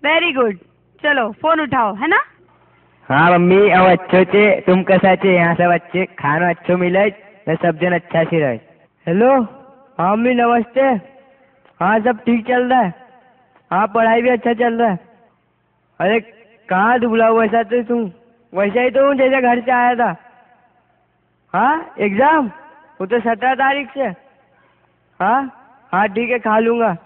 Very good. चलो phone उठाओ, है ना? हाँ मम्मी, अब अच्छो छे, तुम कैसा छे? यहाँ सब अच्छे, खानो अच्छो मिले तो सब जन अच्छा से रहे। हेलो, हाँ मम्मी नमस्ते। हाँ सब ठीक चल रहा है। हाँ पढ़ाई भी अच्छा चल रहा है। अरे कहाँ दुबला हुआ वैसा तो तू? वैसा ही तो हूँ जैसे घर से आया था। हाँ एग्जाम वो तो 17 तारीख से। हाँ हाँ ठीक है, खा लूंगा।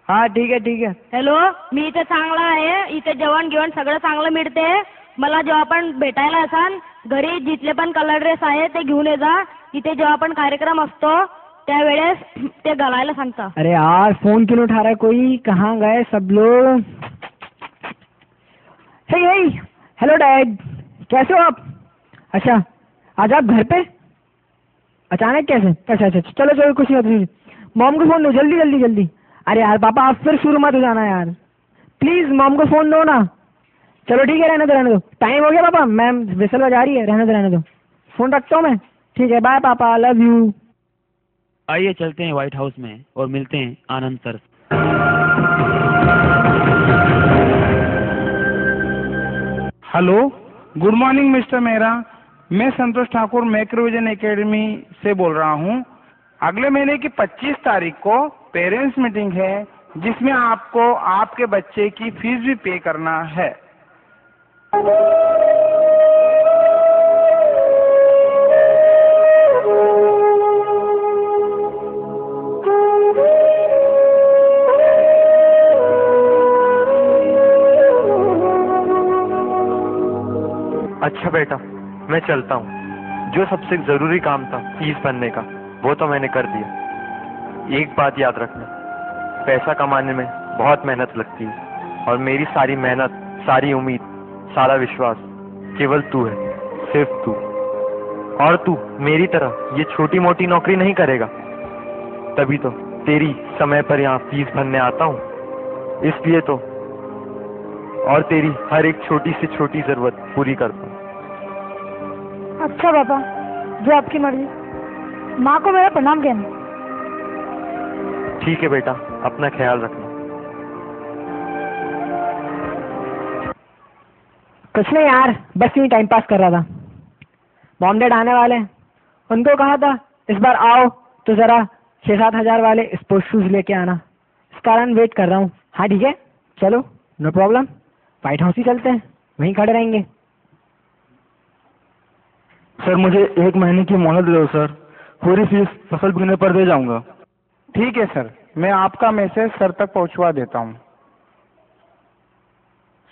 हाँ ठीक है ठीक है। हॅलो, मी इथे चांगला आहे. इथे जेवण गिवण सगळं चांगलं मिळते. मला जेव्हा पण भेटायला असाल घरी जिथले पण कलर ड्रेस आहे ते घेऊन ये जा. इथे जेव्हा पण कार्यक्रम असतो त्यावेळेस ते घालायला सांगता. अरे यार फोन क्यों नहीं उठा रहा है कोई? कहाँ गए सब लोग? हे हेलो डैड, कैसे हो आप? अच्छा आज आप घर पे अचानक कैसे? अच्छा अच्छा चलो चलो कुछ नहीं। मॉम को फोन दो जल्दी जल्दी जल्दी। अरे यार पापा आप फिर शुरू मत हो जाना यार, प्लीज मॉम को फोन दो ना। चलो ठीक है, रहने दो। टाइम हो गया पापा, मैम विसल बजा रही है, रहने दो। फोन रखता हूँ मैं। ठीक है, बाय पापा, लव यू। आइए चलते हैं व्हाइट हाउस में और मिलते हैं Anand sir. Hello, good morning mister Mehra. मैं संतोष ठाकुर मैक्रोविजन एकेडमी से बोल रहा हूँ। अगले महीने की 25 तारीख को पेरेंट्स मीटिंग है जिसमें आपको आपके बच्चे की फीस भी पे करना है। अच्छा बेटा, मैं चलता हूँ। जो सबसे जरूरी काम था फीस भरने का वो तो मैंने कर दिया। एक बात याद रखना, पैसा कमाने में बहुत मेहनत लगती है और मेरी सारी मेहनत, सारी उम्मीद, सारा विश्वास केवल तू है, सिर्फ तू। और तू मेरी तरह ये छोटी मोटी नौकरी नहीं करेगा, तभी तो तेरी समय पर यहाँ फीस भरने आता हूँ। इसलिए तो और तेरी हर एक छोटी से छोटी जरूरत पूरी करता हूँ। अच्छा पापा, जो आपकी मर्जी। माँ को मेरा प्रणाम कहना। ठीक है बेटा, अपना ख्याल रखना। कुछ नहीं यार, बस यूँ टाइम पास कर रहा था। मॉम डैड आने वाले हैं, उनको कहा था इस बार आओ तो जरा 6-7 हजार वाले स्पोर्ट्स शूज लेके आना, इस कारण वेट कर रहा हूँ। हाँ ठीक है, चलो नो प्रॉब्लम, व्हाइट हाउस ही चलते हैं, वहीं खड़े रहेंगे। सर मुझे 1 महीने की मोहलत दे दो सर, पूरी फीस फसल बिकने पर दे जाऊंगा। ठीक है सर, मैं आपका मैसेज सर तक पहुंचवा देता हूं।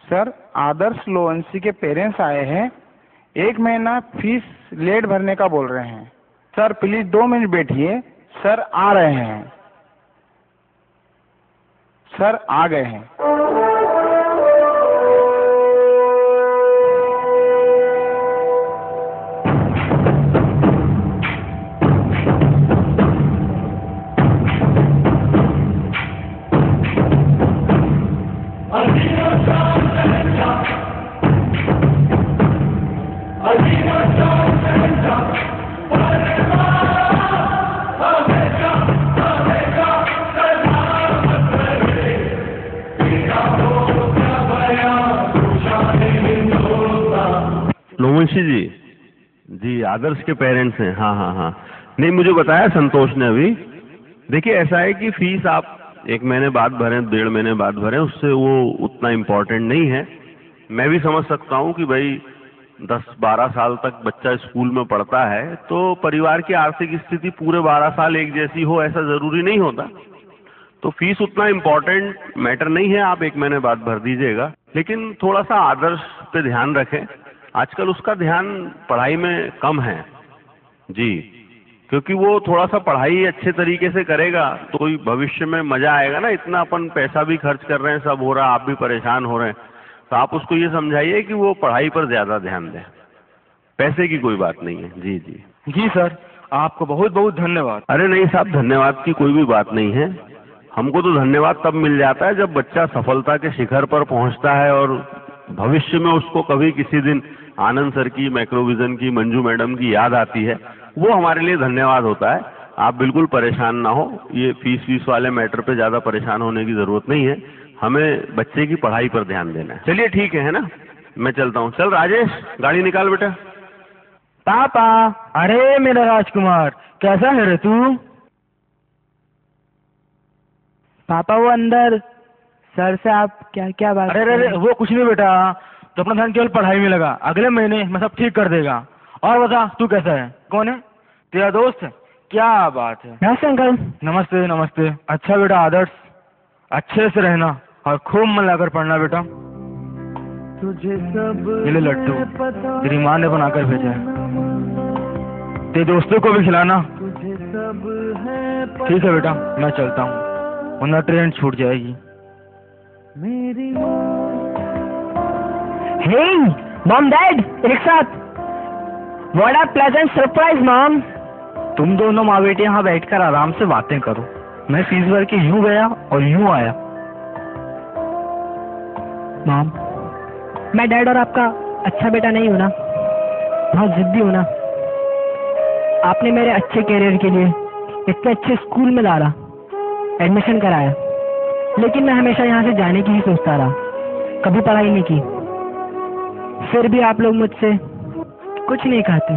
सर, आदर्श लोवंशी के पेरेंट्स आए हैं, 1 महीना फीस लेट भरने का बोल रहे हैं। सर प्लीज 2 मिनट बैठिए, सर आ रहे हैं। सर आ गए हैं। लोवंशी जी आदर्श के पेरेंट्स हैं। हाँ हाँ हाँ, नहीं मुझे बताया संतोष ने अभी। देखिए ऐसा है कि फीस आप 1 महीने बाद भरें, 1.5 महीने बाद भरें, उससे वो उतना इम्पोर्टेंट नहीं है। मैं भी समझ सकता हूँ कि भाई 10-12 साल तक बच्चा स्कूल में पढ़ता है तो परिवार की आर्थिक स्थिति पूरे 12 साल एक जैसी हो ऐसा जरूरी नहीं होता, तो फीस उतना इम्पोर्टेंट मैटर नहीं है, आप 1 महीने बाद भर दीजिएगा। लेकिन थोड़ा सा आदर्श पे ध्यान रखें, आजकल उसका ध्यान पढ़ाई में कम है जी, क्योंकि वो थोड़ा सा पढ़ाई अच्छे तरीके से करेगा तो कोई भविष्य में मजा आएगा ना। इतना अपन पैसा भी खर्च कर रहे हैं, सब हो रहा है, आप भी परेशान हो रहे हैं, तो आप उसको ये समझाइए कि वो पढ़ाई पर ज्यादा ध्यान दें, पैसे की कोई बात नहीं है। जी जी जी सर, आपको बहुत बहुत धन्यवाद। अरे नहीं साहब, धन्यवाद की कोई भी बात नहीं है। हमको तो धन्यवाद तब मिल जाता है जब बच्चा सफलता के शिखर पर पहुंचता है और भविष्य में उसको कभी किसी दिन आनंद सर की, मैक्रोविजन की, मंजू मैडम की याद आती है, वो हमारे लिए धन्यवाद होता है। आप बिल्कुल परेशान ना हो, ये फीस वाले मैटर पे ज्यादा परेशान होने की जरूरत नहीं है। हमें बच्चे की पढ़ाई पर ध्यान देना है। चलिए ठीक है ना, मैं चलता हूँ। चल राजेश, गाड़ी निकाल बेटा। पापा, अरे मेरा राजकुमार, कैसा है रे तू? पापा वो अंदर सर से आप क्या क्या बात? अरे वो कुछ नहीं बेटा, तो अपना ध्यान केवल पढ़ाई में लगा, अगले महीने मैं सब ठीक कर देगा। और बता तू कैसा है? कौन है? तेरा दोस्त है? क्या बात है। नमस्ते अंकल। नमस्ते नमस्ते। अच्छा बेटा आदर्श, अच्छे से रहना और खूब मन लगाकर पढ़ना बेटा। ये ले लड्डू, तेरी माँ ने बनाकर भेजा है, तेरे दोस्तों को भी खिलाना। ठीक है बेटा, मैं चलता हूँ, वरना ट्रेन छूट जाएगी। हे मॉम डैड, एक साथ। What a pleasant surprise mom. तुम दोनों माँ बेटे यहाँ बैठकर आराम से बातें करो, मैं फीस भर के यूं गया और यूं आया। मॉम, मैं डैड और आपका अच्छा बेटा नहीं हूँ ना, बहुत जिद्दी हूँ ना। आपने मेरे अच्छे करियर के लिए इतने अच्छे स्कूल में डाला, एडमिशन कराया, लेकिन मैं हमेशा यहाँ से जाने की ही सोचता रहा, कभी पढ़ाई नहीं की। फिर भी आप लोग मुझसे कुछ नहीं कहते,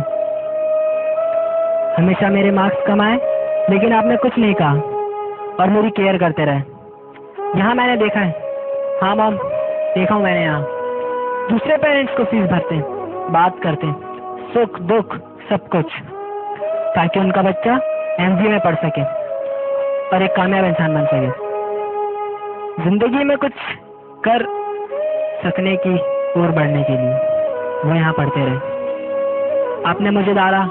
हमेशा मेरे मार्क्स कम आए, लेकिन आपने कुछ नहीं कहा और मेरी केयर करते रहे। यहाँ मैंने देखा है, हाँ मॉम, देखा हूँ मैंने, यहाँ दूसरे पेरेंट्स को फीस भरते, बात करते, सुख दुख सब कुछ, ताकि उनका बच्चा एमजी में पढ़ सके और एक कामयाब इंसान बन सके, जिंदगी में कुछ कर सकने की ओर बढ़ने के लिए वो यहाँ पढ़ते रहे। आपने मुझे डाला,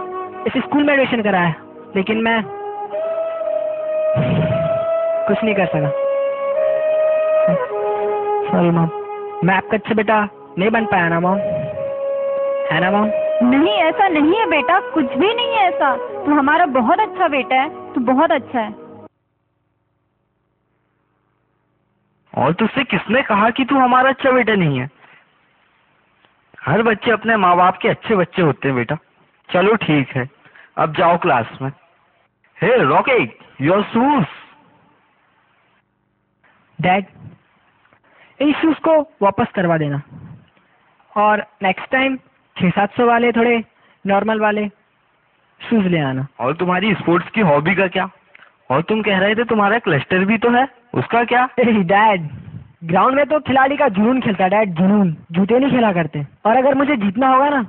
इस स्कूल में एडमिशन कराया, लेकिन मैं कुछ नहीं कर सका। सॉरी मॉम, मैं आपका अच्छा बेटा नहीं बन पाया ना मॉम, है ना मॉम? नहीं, ऐसा नहीं है बेटा, कुछ भी नहीं है ऐसा। तू हमारा बहुत अच्छा बेटा है, तू बहुत अच्छा है। और तुझसे किसने कहा कि तू हमारा अच्छा बेटा नहीं है? हर बच्चे अपने माँ बाप के अच्छे बच्चे होते हैं बेटा। चलो ठीक है, अब जाओ क्लास में। Hey Rocket, your shoes. Dad, इन शूज को वापस करवा देना और नेक्स्ट टाइम 600-700 वाले, थोड़े नॉर्मल वाले शूज ले आना। और तुम्हारी स्पोर्ट्स की हॉबी का क्या? और तुम कह रहे थे तुम्हारा क्लस्टर भी तो है, उसका क्या? डैड, ग्राउंड में तो खिलाड़ी का जुनून खेलता है डैड, जुनून, जूते नहीं खेला करते। और अगर मुझे जीतना होगा ना,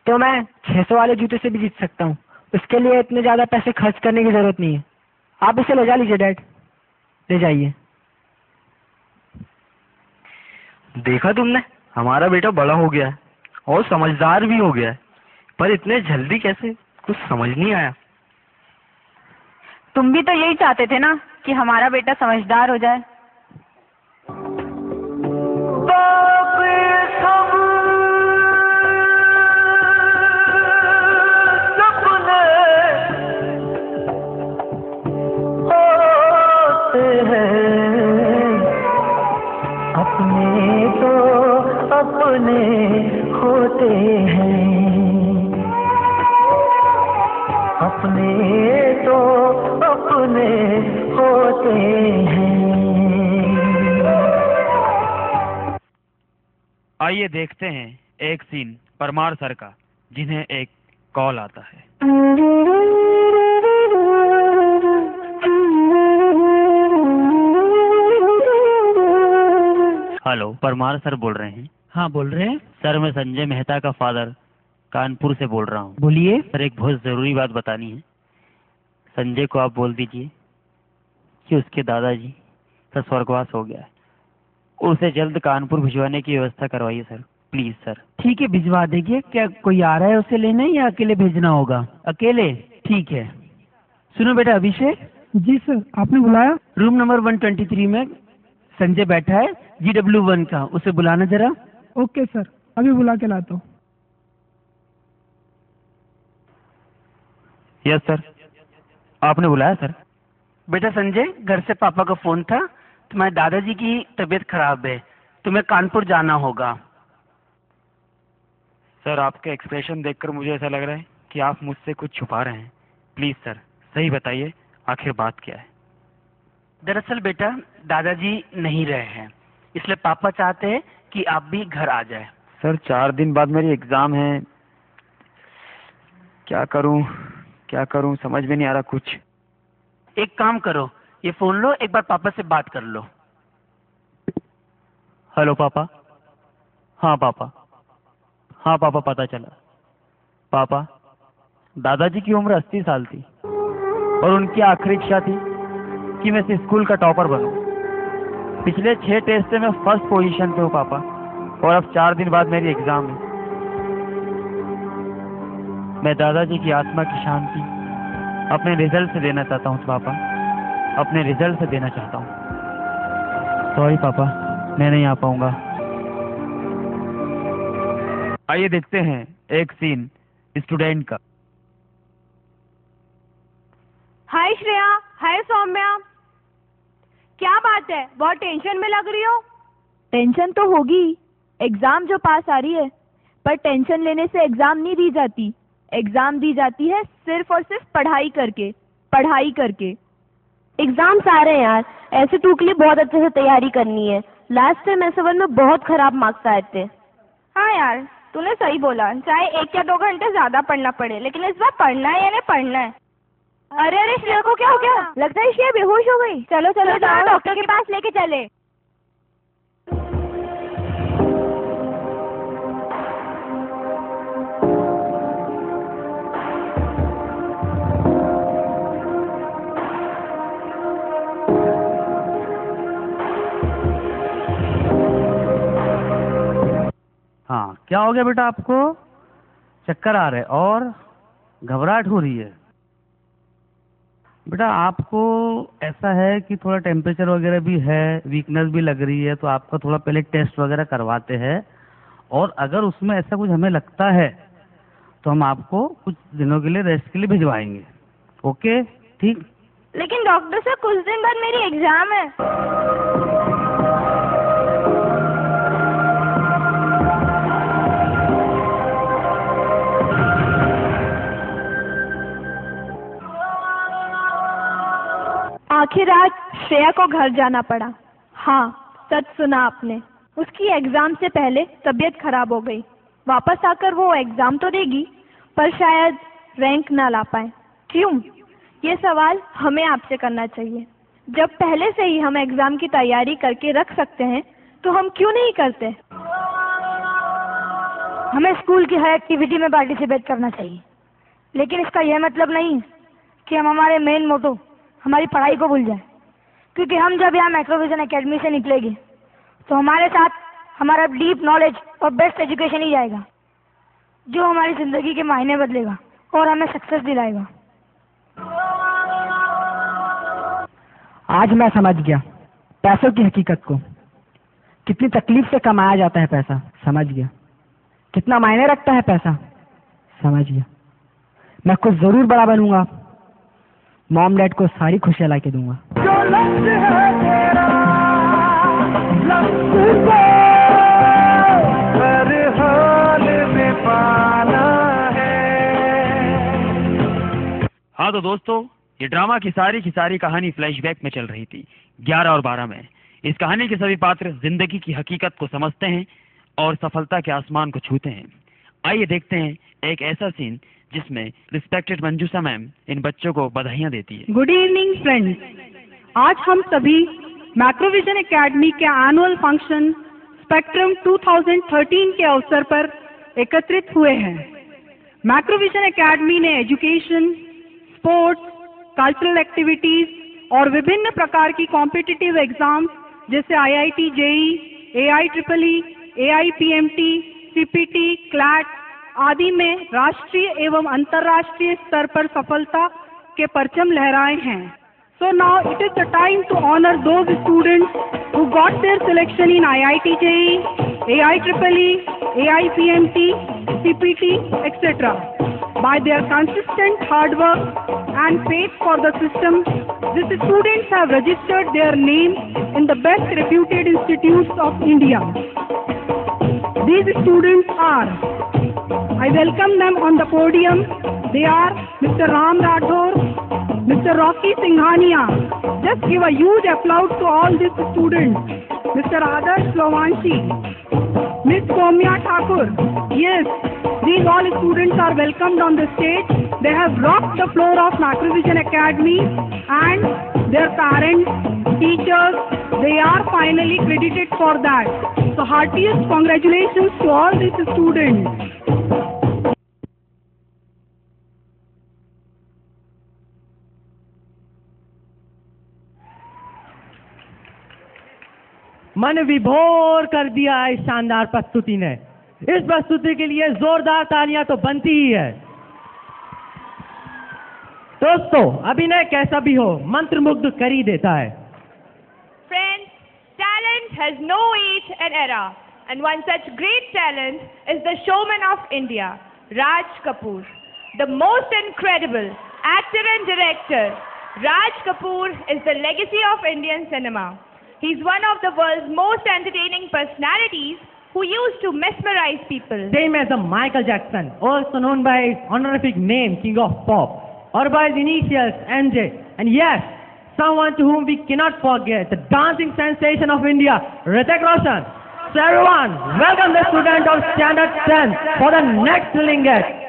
तो मैं 600 वाले जूते से भी जीत सकता हूँ। उसके लिए इतने ज्यादा पैसे खर्च करने की जरूरत नहीं है। आप इसे ले जा लीजिए डैड, ले जाइए। देखा तुमने, हमारा बेटा बड़ा हो गया है और समझदार भी हो गया है, पर इतने जल्दी कैसे, कुछ समझ नहीं आया। तुम भी तो यही चाहते थे ना कि हमारा बेटा समझदार हो जाए। अपने तो अपने होते हैं, अपने तो अपने होते हैं। आइए देखते हैं एक सीन परमार सर का, जिन्हें एक कॉल आता है। हेलो, परमार सर बोल रहे हैं? हाँ बोल रहे हैं सर, मैं संजय मेहता का फादर कानपुर से बोल रहा हूँ। बोलिए। सर, एक बहुत ज़रूरी बात बतानी है। संजय को आप बोल दीजिए कि उसके दादाजी का स्वर्गवास हो गया है, उसे जल्द कानपुर भिजवाने की व्यवस्था करवाइए सर, प्लीज़ सर। ठीक है, भिजवा देंगे। क्या कोई आ रहा है उसे लेने या अकेले भेजना होगा? अकेले? ठीक है। सुनो बेटा अभिषेक। जी सर, आपने बुलाया? रूम नंबर 123 में संजय बैठा है, GW1 का, उसे बुलाना जरा। ओके सर, अभी बुला के लाता हूँ। यस सर, आपने बुलाया सर? बेटा संजय, घर से पापा का फोन था, तुम्हारे दादाजी की तबीयत खराब है, तुम्हें कानपुर जाना होगा। सर, आपके एक्सप्रेशन देखकर मुझे ऐसा लग रहा है कि आप मुझसे कुछ छुपा रहे हैं। प्लीज़ सर, सही बताइए, आखिर बात क्या है? दरअसल बेटा दादाजी नहीं रहे हैं, इसलिए पापा चाहते हैं कि आप भी घर आ जाए। सर 4 दिन बाद मेरी एग्जाम है, क्या करूं समझ में नहीं आ रहा कुछ। एक काम करो, ये फोन लो, एक बार पापा से बात कर लो। हेलो पापा। हाँ पापा, हाँ पापा पता चला। पापा, दादाजी की उम्र 80 साल थी और उनकी आखिरी इच्छा थी कि मैं इस स्कूल का टॉपर बनूं। पिछले 6 टेस्ट से मैं फर्स्ट पोजीशन पे हूँ पापा, और अब 4 दिन बाद मेरी एग्जाम है। मैं दादाजी की आत्मा की शांति अपने रिजल्ट से देना चाहता हूँ पापा, अपने रिजल्ट से देना चाहता हूँ। सॉरी पापा, मैं नहीं आ पाऊंगा। आइए देखते हैं एक सीन स्टूडेंट का। हाय श्रेया, हाय सौम्या, क्या बात है, बहुत टेंशन में लग रही हो? टेंशन तो होगी, एग्जाम जो पास आ रही है, पर टेंशन लेने से एग्जाम नहीं दी जाती। एग्जाम दी जाती है सिर्फ और सिर्फ पढ़ाई करके, पढ़ाई करके। एग्जाम्स आ रहे हैं यार, ऐसे टू के लिए बहुत अच्छे से तैयारी करनी है। लास्ट टाइम S1 में बहुत खराब मार्क्स आए थे। हाँ यार, तूने सही बोला, चाहे 1 या 2 घंटे ज्यादा पढ़ना पड़े, लेकिन इस बार पढ़ना है यानी पढ़ना है। अरे अरे श्रेया को क्या हो गया? लगता है श्रेया बेहोश हो गई। चलो चलो जाओ डॉक्टर के पास लेके चले। हाँ, क्या हो गया बेटा आपको? चक्कर आ रहे और घबराहट हो रही है? बेटा आपको ऐसा है कि थोड़ा टेम्परेचर वगैरह भी है, वीकनेस भी लग रही है, तो आपका थोड़ा पहले टेस्ट वगैरह करवाते हैं, और अगर उसमें ऐसा कुछ हमें लगता है तो हम आपको कुछ दिनों के लिए रेस्ट के लिए भिजवाएंगे। ओके, ठीक? लेकिन डॉक्टर साहब, कुछ दिन बाद मेरी एग्जाम है। आखिर आज श्रेया को घर जाना पड़ा। हाँ, सच सुना आपने, उसकी एग्जाम से पहले तबीयत खराब हो गई। वापस आकर वो एग्जाम तो देगी, पर शायद रैंक ना ला पाए। क्यों? ये सवाल हमें आपसे करना चाहिए। जब पहले से ही हम एग्जाम की तैयारी करके रख सकते हैं, तो हम क्यों नहीं करते? हमें स्कूल की हर एक्टिविटी में पार्टिसिपेट करना चाहिए, लेकिन इसका यह मतलब नहीं कि हम हमारे मेन मोटो, हमारी पढ़ाई को भूल जाए। क्योंकि हम जब यहाँ मैक्रोविजन एकेडमी से निकलेंगे तो हमारे साथ हमारा डीप नॉलेज और बेस्ट एजुकेशन ही जाएगा, जो हमारी जिंदगी के मायने बदलेगा और हमें सक्सेस दिलाएगा। आज मैं समझ गया पैसों की हकीकत को, कितनी तकलीफ से कमाया जाता है पैसा, समझ गया। कितना मायने रखता है पैसा, समझ गया। मैं कुछ जरूर बड़ा बनूंगा, मॉम डैड को सारी खुशियां ला के दूंगा। हाँ तो दोस्तों, ये ड्रामा की सारी कहानी फ्लैशबैक में चल रही थी 11 और 12 में। इस कहानी के सभी पात्र जिंदगी की हकीकत को समझते हैं और सफलता के आसमान को छूते हैं। आइए देखते हैं एक ऐसा सीन जिसमें रिस्पेक्टेड मंजूषा मैम इन बच्चों को बधाइयाँ देती है। गुड इवनिंग फ्रेंड्स, आज हम सभी मैक्रोविजन एकेडमी के एनुअल फंक्शन स्पेक्ट्रम 2013 के अवसर पर एकत्रित हुए हैं। मैक्रोविजन एकेडमी ने एजुकेशन, स्पोर्ट्स, कल्चरल एक्टिविटीज और विभिन्न प्रकार की कॉम्पिटिटिव एग्जाम्स जैसे IIT JEE, AIEEE, AIPMT, CPT, CLAT आदि में राष्ट्रीय एवं अंतर्राष्ट्रीय स्तर पर सफलता के परचम लहराए हैं। So now it is the time to honor those students who got their selection in IIT JEE, AIEEE, AIPMT, CPT, etc. By their consistent hard work and faith for the system, these students have registered their name in the best reputed institutes of India. These students are, I welcome them on the podium. They are Mr. Ram Rathore, Mr. Rocky Singhania. Just give a huge applause to all these students. Mr. Adarsh Lowanshi, Miss Somya Thakur. Yes, these all students are welcomed on the stage. They have rocked the floor of Macrovision Academy, and their parents, teachers, they are finally credited for that. So heartiest congratulations to all these students. मन विभोर कर दिया इस शानदार प्रस्तुति ने। इस प्रस्तुति के लिए जोरदार तालियां तो बनती ही है। दोस्तों, अभिनय कैसा भी हो, मंत्रमुग्ध कर ही देता है। Friends, talent has no age and era, and one such great talent is the showman of India, Raj Kapoor. The most incredible actor and director, Raj Kapoor is the legacy of Indian cinema. He's one of the world's most entertaining personalities who used to mesmerize people. Same as a Michael Jackson, also known by his honorific name, King of Pop, or by his initials, MJ. And yes, someone to whom we cannot forget, the dancing sensation of India, Hrithik Roshan. So everyone, welcome the student of Standard 10 for the next thrilling act.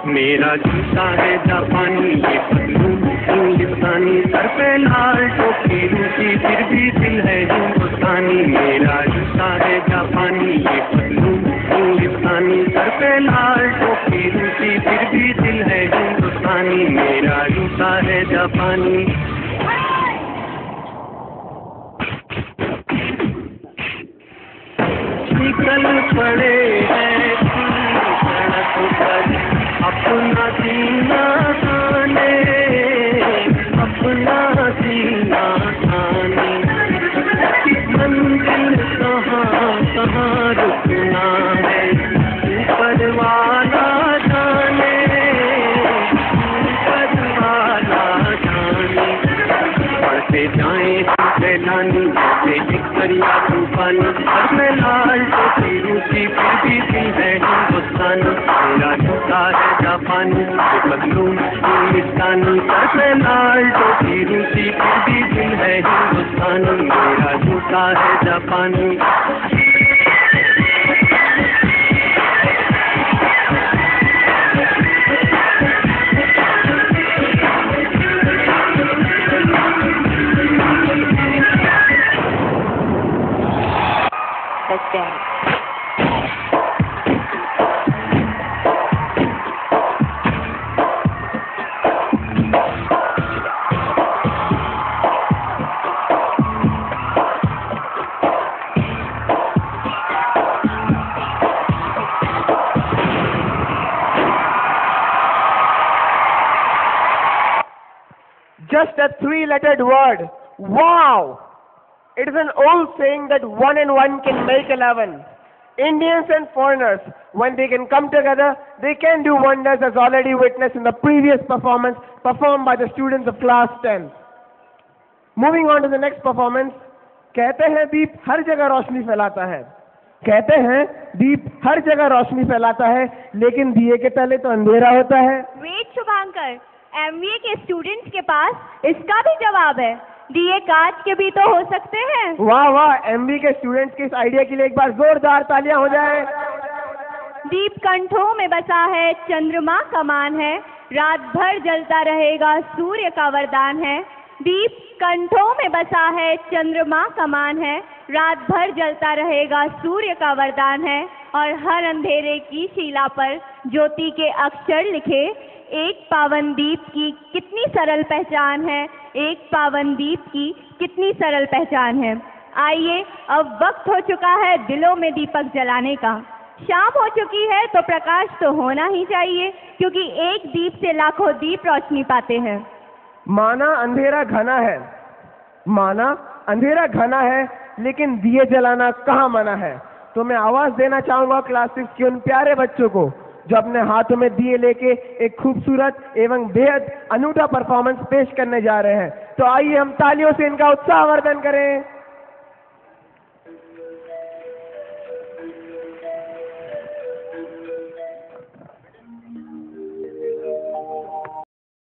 मेरा जूता है जापानी, ये पतलून हिंदुस्तानी, sir पे लाल टोपी रूसी, फिर भी दिल है हिंदुस्तानी। मेरा जूता है जापानी, ये पतलून हिंदुस्तानी, सर पे लाल टोपी रूसी, फिर भी दिल है हिंदुस्तानी। मेरा जूता है जापानी। निकल पड़े हैं सड़क पर अपना सीना थाने, अपना सीना थाने। मंजिल कहाँ कहाँ रुकना है, ऊपर वाला जाने, ऊपर वाला जाने। बढ़ते जाए सैलानी जैसे एक दरिया तूफानी, सर में लाल टोपी रूसी, फिर भी दिल है हिंदुस्तानी। मेरा जूता है जापानी, ये पतलून हिंदुस्तानी, सर में लाल टोपी रूसी, फिर भी दिल है हिंदुस्तानी। मेरा जूता है जापानी। Just a three-lettered word. Wow! It is an old saying that 1 and 1 can make 11. Indians and foreigners, when they can come together, they can do wonders, as already witnessed in the previous performance performed by the students of class 10. Moving on to the next performance. कहते हैं दीप हर जगह रोशनी फैलाता है, कहते हैं दीप हर जगह रोशनी फैलाता है, लेकिन दिए के तले तो अंधेरा होता है। वेट शुभांकर, एमबीए के स्टूडेंट्स के पास इसका भी जवाब है, दिए कांच के भी तो हो सकते हैं। वाह वाह, एमबीए के स्टूडेंट्स के इस आइडिया के लिए एक बार जोरदार तालियां हो जाए। दीप कंठों में बसा है, चंद्रमा का मान है, रात भर जलता रहेगा, सूर्य का वरदान है। दीप कंठों में बसा है, चंद्रमा का मान है, रात भर जलता रहेगा, सूर्य का वरदान है। और हर अंधेरे की शिला पर ज्योति के अक्षर लिखे, एक पावन दीप की कितनी सरल पहचान है, एक पावन दीप की कितनी सरल पहचान है। आइए, अब वक्त हो चुका है दिलों में दीपक जलाने का। शाम हो चुकी है तो प्रकाश तो होना ही चाहिए, क्योंकि एक दीप से लाखों दीप रोशनी पाते हैं। माना अंधेरा घना है, माना अंधेरा घना है, लेकिन दिए जलाना कहाँ मना है। तो मैं आवाज देना चाहूंगा क्लास 6 के उन प्यारे बच्चों को जो अपने हाथों में दिए लेके एक खूबसूरत एवं बेहद अनूठा परफॉर्मेंस पेश करने जा रहे हैं। तो आइए हम तालियों से इनका उत्साहवर्धन करें।